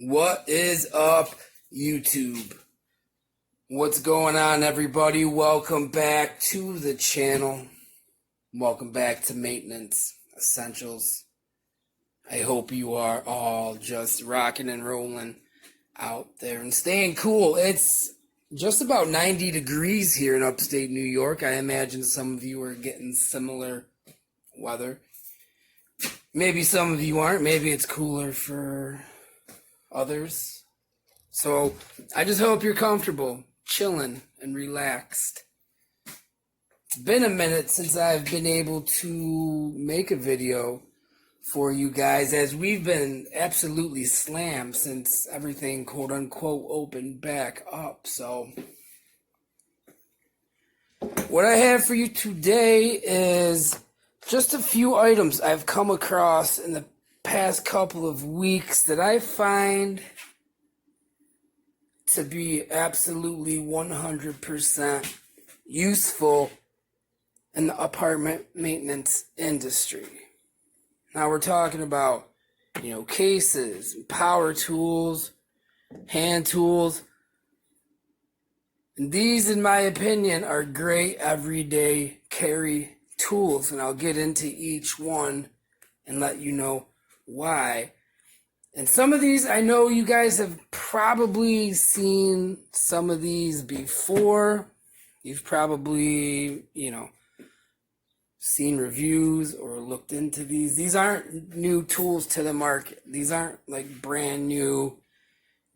What is up, YouTube? What's going on, everybody? Welcome back to the channel. Welcome back to Maintenance Essentials. I hope you are all just rocking and rolling out there and staying cool. It's just about 90 degrees here in upstate New York. I imagine some of you are getting similar weather. Maybe some of you aren't. Maybe it's cooler for others. So I just hope you're comfortable, chilling, and relaxed. It's been a minute since I've been able to make a video for you guys, as we've been absolutely slammed since everything quote unquote opened back up. So what I have for you today is just a few items I've come across in the past couple of weeks that I find to be absolutely 100% useful in the apartment maintenance industry. Now we're talking about, cases, power tools, hand tools. And these, in my opinion, are great everyday carry tools, and I'll get into each one and let you know why. And some of these, I know you guys have probably seen some of these before. You've probably, seen reviews or looked into these. These aren't new tools to the market. These aren't like brand new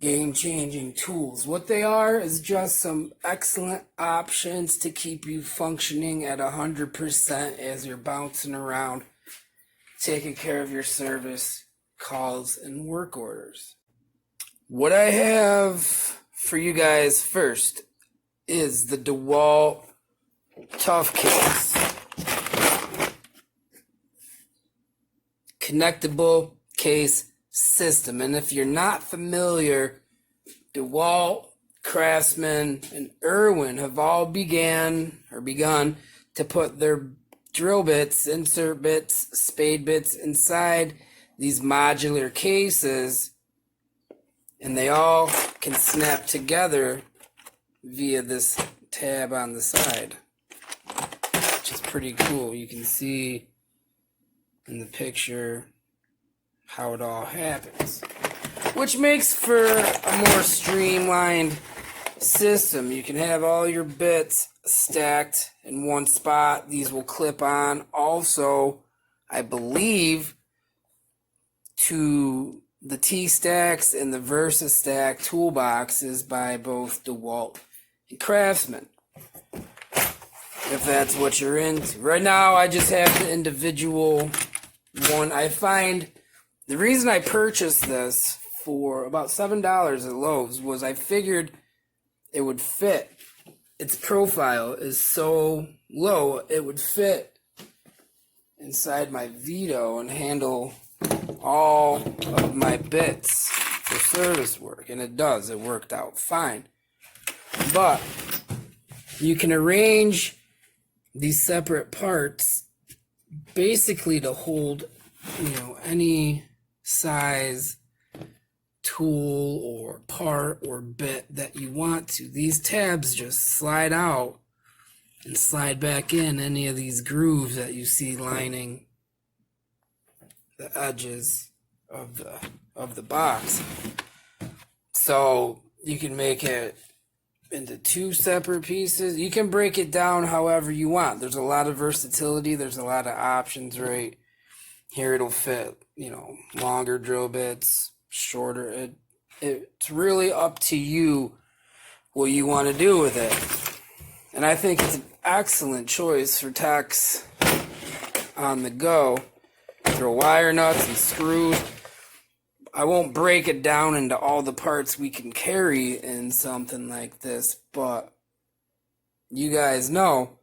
game-changing tools. What they are is just some excellent options to keep you functioning at 100% as you're bouncing around, taking care of your service calls and work orders. What I have for you guys first is the DeWalt Tough Case. Connectable case system. And if you're not familiar, DeWalt, Craftsman, and Irwin have all begun to put their drill bits, insert bits, spade bits inside these modular cases, and they all can snap together via this tab on the side, which is pretty cool. You can see in the picture how it all happens, which makes for a more streamlined system. You can have all your bits stacked in one spot. These will clip on also, I believe, to the T-Stacks and the VersaStack toolboxes by both DeWalt and Craftsman, if that's what you're into. Right now, I just have the individual one. I find the reason I purchased this for about $7 at Lowe's was I figured it would fit. Its profile is so low, it would fit inside my Vito and handle all of my bits for service work. And it does. It worked out fine. But you can arrange these separate parts basically to hold, any size tool or part or bit that you want to. These tabs just slide out and slide back in any of these grooves that you see lining the edges of the box. So you can make it into two separate pieces. You can break it down however you want. There's a lot of versatility. There's a lot of options right here. It'll fit, longer drill bits, shorter. It's really up to you what you want to do with it. And I think it's an excellent choice for techs on the go. Throw wire nuts and screws. I won't break it down into all the parts we can carry in something like this, but you guys know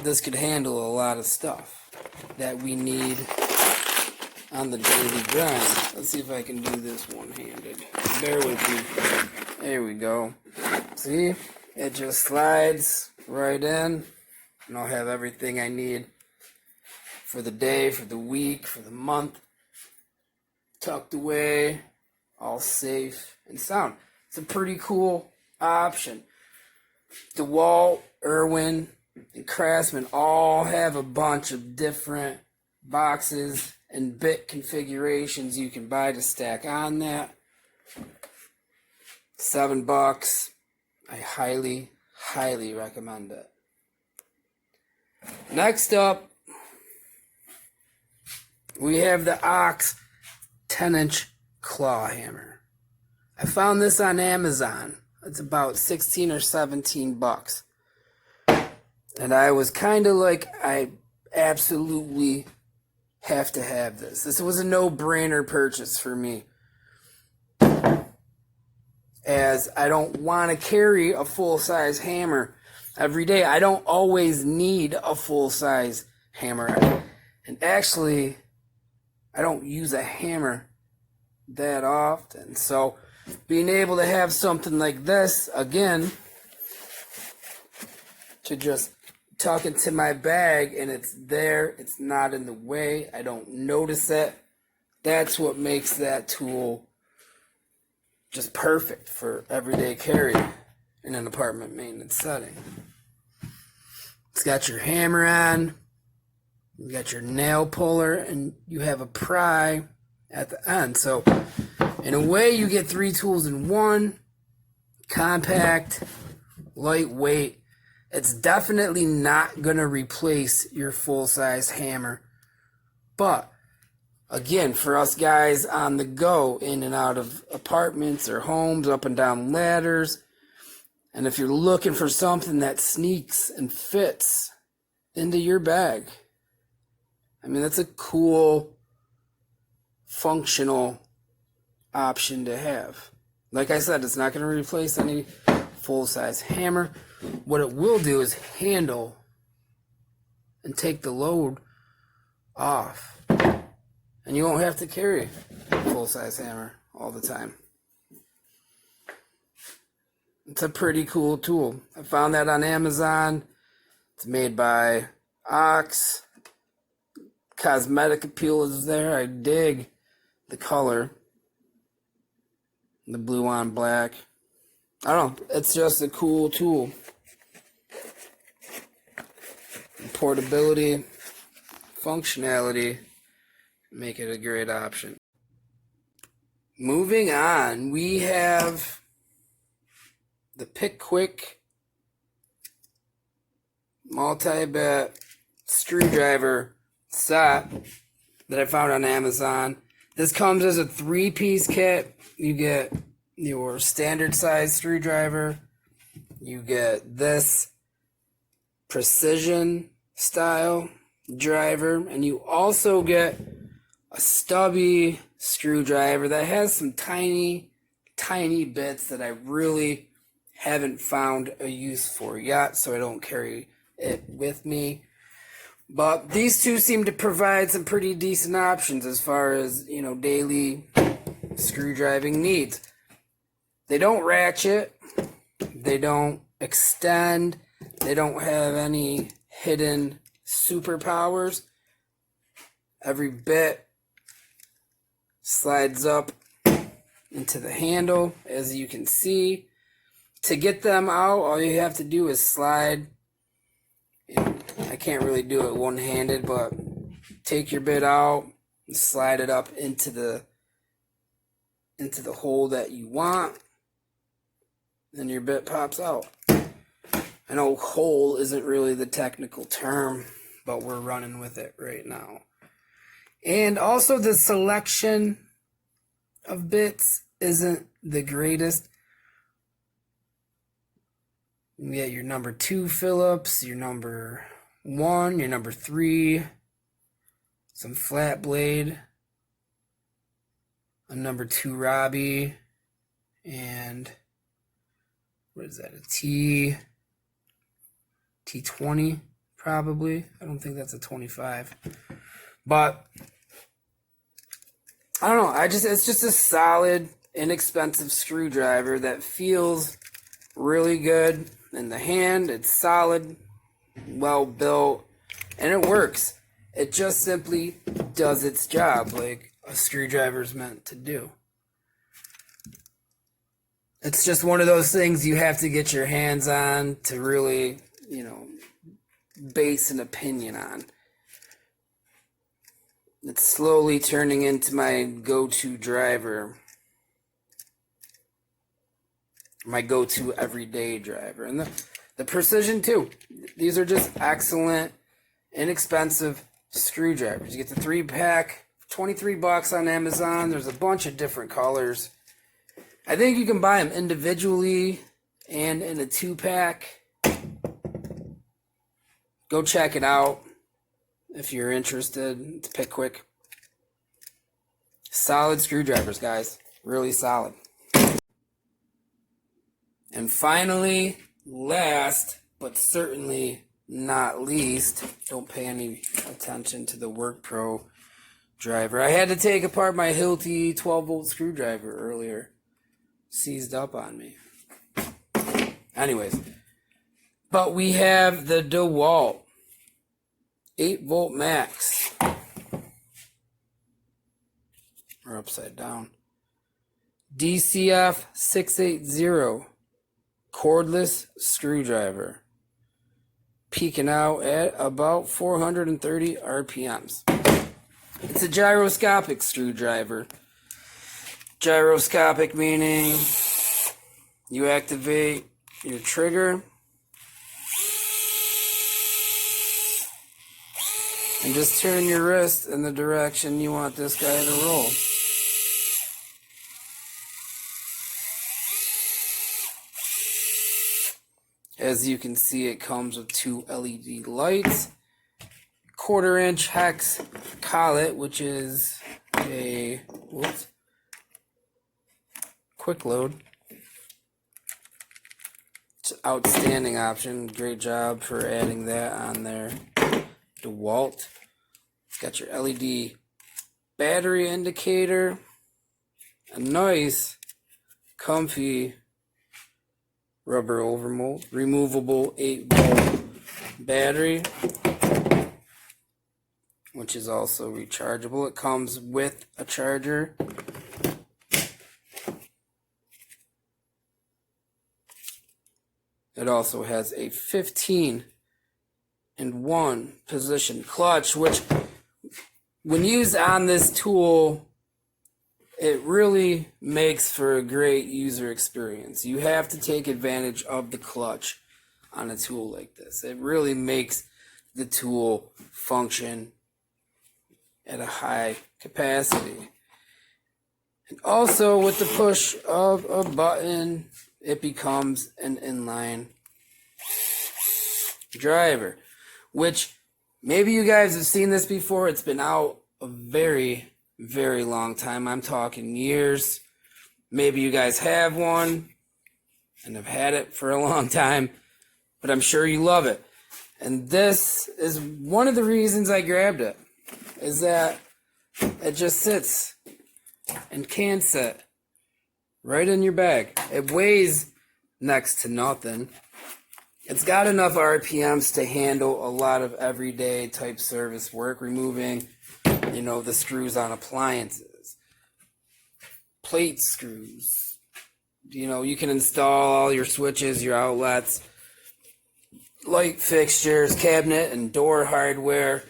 this could handle a lot of stuff that we need on the daily grind. Let's see if I can do this one-handed. Bear with me. There we go. See? It just slides right in, and I'll have everything I need for the day, for the week, for the month, tucked away all safe and sound. It's a pretty cool option. DeWalt, Irwin, and Craftsman all have a bunch of different boxes and bit configurations you can buy to stack on that. $7. I highly, highly recommend it. Next up, we have the Ox 10-inch claw hammer. I found this on Amazon. It's about 16 or 17 bucks. And I was kind of like, I absolutely have to have this. This was a no-brainer purchase for me, as I don't want to carry a full-size hammer every day. I don't always need a full-size hammer. And actually, I don't use a hammer that often. So being able to have something like this, again, to just tuck into my bag and it's there, it's not in the way, I don't notice it. That's what makes that tool just perfect for everyday carry in an apartment maintenance setting. It's got your hammer on, you got your nail puller, and you have a pry at the end. So in a way, you get 3 tools in one. Compact, lightweight. It's definitely not going to replace your full-size hammer. But again, for us guys on the go, in and out of apartments or homes, up and down ladders, and if you're looking for something that sneaks and fits into your bag, I mean, that's a cool, functional option to have. Like I said, it's not going to replace any full-size hammer. What it will do is handle and take the load off. And you won't have to carry a full-size hammer all the time. It's a pretty cool tool. I found that on Amazon. It's made by Ox. Cosmetic appeal is there. I dig the color. The blue on black. I don't know. It's just a cool tool. Portability, functionality make it a great option. Moving on, we have the Pick Quick multi-bit screwdriver set that I found on Amazon. This comes as a 3-piece kit. You get your standard size screwdriver. You get this precision style driver, and you also get a stubby screwdriver that has some tiny bits that I really haven't found a use for yet, so I don't carry it with me. But these two seem to provide some pretty decent options as far as, daily screwdriving needs. They don't ratchet, they don't extend, they don't have any hidden superpowers. Every bit slides up into the handle, as you can see. To get them out, all you have to do is slide. I can't really do it one-handed, but take your bit out and slide it up into the hole that you want, and your bit pops out. I know hole isn't really the technical term, but we're running with it right now. And also the selection of bits isn't the greatest. You get your number 2 Phillips, your number 1, your number 3, some flat blade, a number 2 Robbie, and what is that, a T20 probably. I don't think that's a 25. But I don't know, it's just a solid, inexpensive screwdriver that feels really good in the hand. It's solid, well built, and it works. It just simply does its job like a screwdriver is meant to do. It's just one of those things you have to get your hands on to really, base an opinion on. It's slowly turning into my go-to driver. My go-to everyday driver. And the Precision too. These are just excellent, inexpensive screwdrivers. You get the 3-pack, $23 on Amazon. There's a bunch of different colors. I think you can buy them individually and in a 2-pack. Go check it out if you're interested. It's Pickwick. Solid screwdrivers, guys. Really solid. And finally, last but certainly not least, don't pay any attention to the Work Pro driver. I had to take apart my Hilti 12-volt screwdriver earlier. Seized up on me. Anyways, but we have the DeWalt 8-volt max. Or upside down. DCF 680 cordless screwdriver. Peaking out at about 430 RPMs. It's a gyroscopic screwdriver. Gyroscopic meaning you activate your trigger and just turn your wrist in the direction you want this guy to roll. As you can see, it comes with 2 LED lights, 1/4-inch hex collet, which is a quick load. It's an outstanding option. Great job for adding that on there. DeWalt. It's got your LED battery indicator. A nice, comfy rubber overmold, removable 8-volt battery, which is also rechargeable. It comes with a charger. It also has a 15-in-1 position clutch, which when used on this tool, it really makes for a great user experience. You have to take advantage of the clutch on a tool like this. It really makes the tool function at a high capacity. And also with the push of a button, it becomes an inline driver, which maybe you guys have seen this before. It's been out a very long time. I'm talking years. Maybe you guys have one and have had it for a long time, but I'm sure you love it. And this is one of the reasons I grabbed it, is that it just sits and can sit right in your bag. It weighs next to nothing. It's got enough RPMs to handle a lot of everyday type service work, removing the screws on appliances, plate screws. You can install all your switches, your outlets, light fixtures, cabinet and door hardware.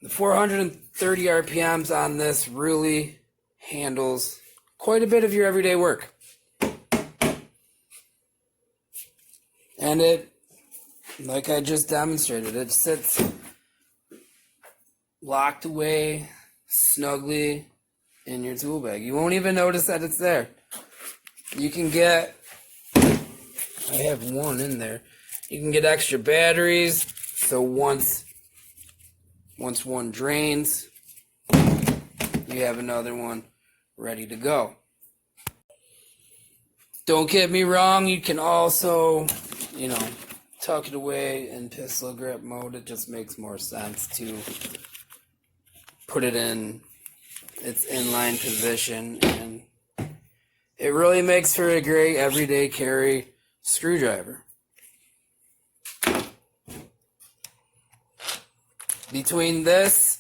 The 430 RPMs on this really handles quite a bit of your everyday work. And it, like I just demonstrated, it sits locked away snugly in your tool bag. You won't even notice that it's there. You can get, I have one in there. You can get extra batteries, so once one drains, you have another one ready to go. Don't get me wrong, you can also, tuck it away in pistol grip mode. It just makes more sense to put it in its inline position, and it really makes for a great everyday carry screwdriver. Between this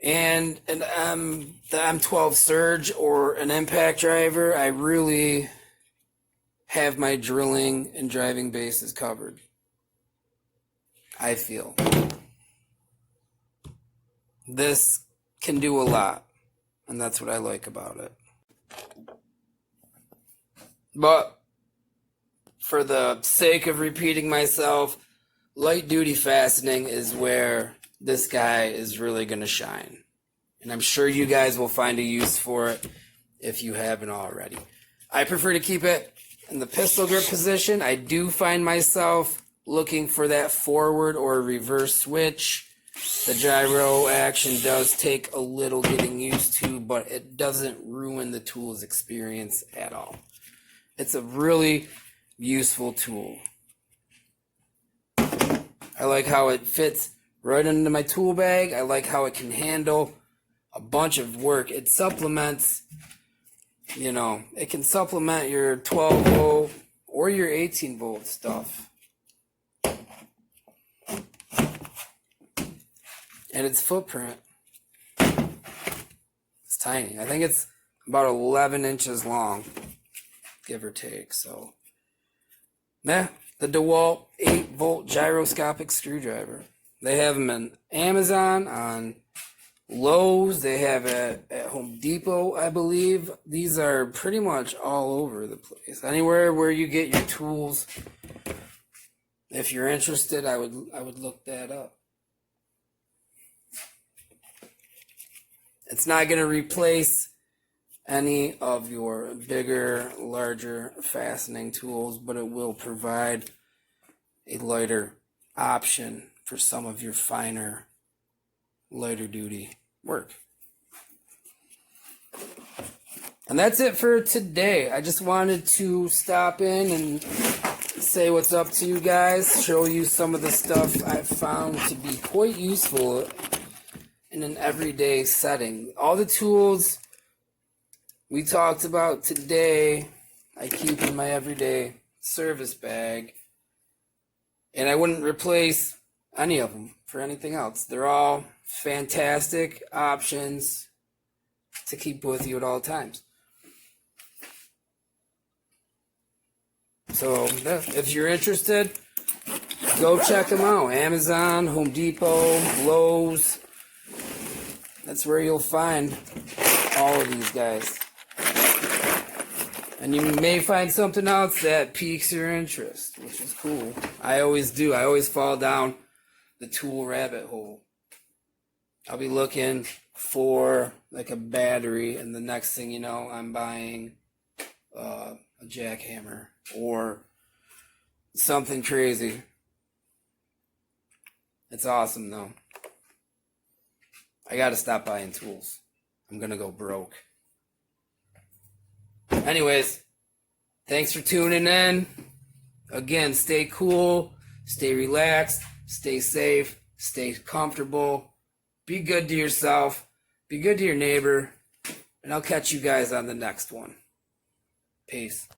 and the M12 Surge or an impact driver, I really have my drilling and driving bases covered. I feel this can do a lot, and that's what I like about it. But for the sake of repeating myself, light duty fastening is where this guy is really going to shine. And I'm sure you guys will find a use for it if you haven't already. I prefer to keep it in the pistol grip position. I do find myself looking for that forward or reverse switch. The gyro action does take a little getting used to, but it doesn't ruin the tool's experience at all. It's a really useful tool. I like how it fits right into my tool bag. I like how it can handle a bunch of work. It supplements, it can supplement your 12 volt or your 18 volt stuff. And its footprint, it's tiny. I think it's about 11 inches long, give or take. So, yeah, the DeWalt 8 volt gyroscopic screwdriver. They have them on Amazon, on Lowe's. They have it at Home Depot, I believe. These are pretty much all over the place. Anywhere where you get your tools. If you're interested, I would look that up. It's not going to replace any of your bigger, larger fastening tools, but it will provide a lighter option for some of your finer, lighter duty work. And that's it for today. I just wanted to stop in and say what's up to you guys, show you some of the stuff I've found to be quite useful in an everyday setting. All the tools we talked about today, I keep in my everyday service bag, and I wouldn't replace any of them for anything else. They're all fantastic options to keep with you at all times. So, if you're interested, go check them out. Amazon, Home Depot, Lowe's. That's where you'll find all of these guys. And you may find something else that piques your interest, which is cool. I always do. I always fall down the tool rabbit hole. I'll be looking for like a battery, and the next thing you know, I'm buying a jackhammer or something crazy. It's awesome though. I gotta stop buying tools. I'm gonna go broke. Anyways, thanks for tuning in. Again, stay cool, stay relaxed, stay safe, stay comfortable. Be good to yourself, be good to your neighbor, and I'll catch you guys on the next one. Peace.